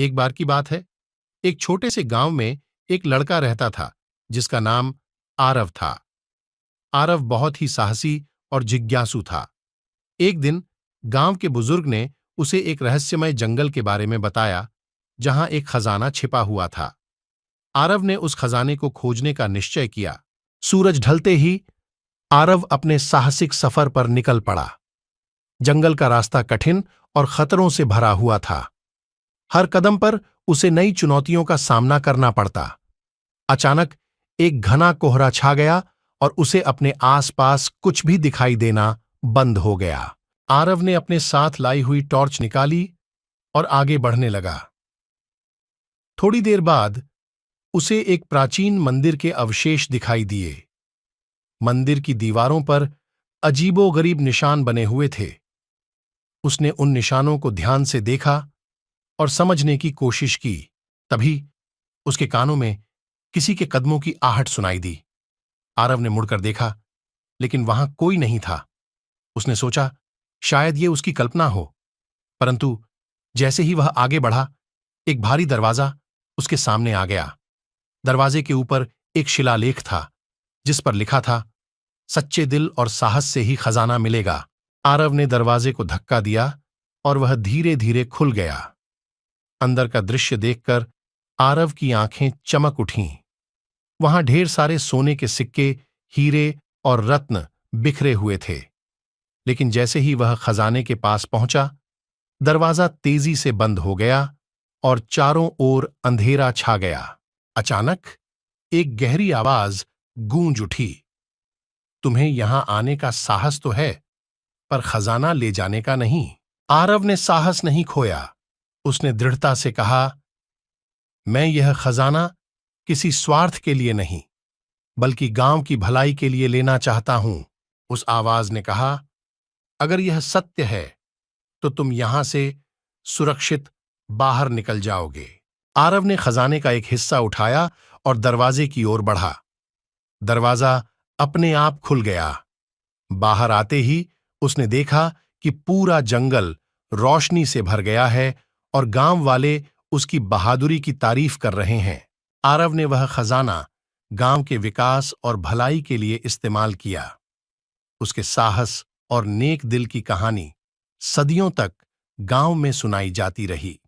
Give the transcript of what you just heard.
एक बार की बात है, एक छोटे से गांव में एक लड़का रहता था जिसका नाम आरव था। आरव बहुत ही साहसी और जिज्ञासु था। एक दिन गांव के बुजुर्ग ने उसे एक रहस्यमय जंगल के बारे में बताया, जहां एक खजाना छिपा हुआ था। आरव ने उस खजाने को खोजने का निश्चय किया। सूरज ढलते ही आरव अपने साहसिक सफर पर निकल पड़ा। जंगल का रास्ता कठिन और खतरों से भरा हुआ था। हर कदम पर उसे नई चुनौतियों का सामना करना पड़ता। अचानक एक घना कोहरा छा गया और उसे अपने आसपास कुछ भी दिखाई देना बंद हो गया। आरव ने अपने साथ लाई हुई टॉर्च निकाली और आगे बढ़ने लगा। थोड़ी देर बाद उसे एक प्राचीन मंदिर के अवशेष दिखाई दिए। मंदिर की दीवारों पर अजीबोगरीब निशान बने हुए थे। उसने उन निशानों को ध्यान से देखा और समझने की कोशिश की। तभी उसके कानों में किसी के कदमों की आहट सुनाई दी। आरव ने मुड़कर देखा, लेकिन वहां कोई नहीं था। उसने सोचा, शायद ये उसकी कल्पना हो। परंतु जैसे ही वह आगे बढ़ा, एक भारी दरवाजा उसके सामने आ गया। दरवाजे के ऊपर एक शिलालेख था, जिस पर लिखा था, सच्चे दिल और साहस से ही खजाना मिलेगा। आरव ने दरवाजे को धक्का दिया और वह धीरे धीरे खुल गया। अंदर का दृश्य देखकर आरव की आंखें चमक उठीं। वहां ढेर सारे सोने के सिक्के, हीरे और रत्न बिखरे हुए थे। लेकिन जैसे ही वह खजाने के पास पहुंचा, दरवाजा तेजी से बंद हो गया और चारों ओर अंधेरा छा गया। अचानक एक गहरी आवाज गूंज उठी, तुम्हें यहां आने का साहस तो है, पर खजाना ले जाने का नहीं। आरव ने साहस नहीं खोया। उसने दृढ़ता से कहा, मैं यह खजाना किसी स्वार्थ के लिए नहीं, बल्कि गांव की भलाई के लिए लेना चाहता हूं। उस आवाज ने कहा, अगर यह सत्य है तो तुम यहां से सुरक्षित बाहर निकल जाओगे। आरव ने खजाने का एक हिस्सा उठाया और दरवाजे की ओर बढ़ा। दरवाजा अपने आप खुल गया। बाहर आते ही उसने देखा कि पूरा जंगल रोशनी से भर गया है और गांव वाले उसकी बहादुरी की तारीफ कर रहे हैं। आरव ने वह खजाना गांव के विकास और भलाई के लिए इस्तेमाल किया। उसके साहस और नेक दिल की कहानी सदियों तक गांव में सुनाई जाती रही।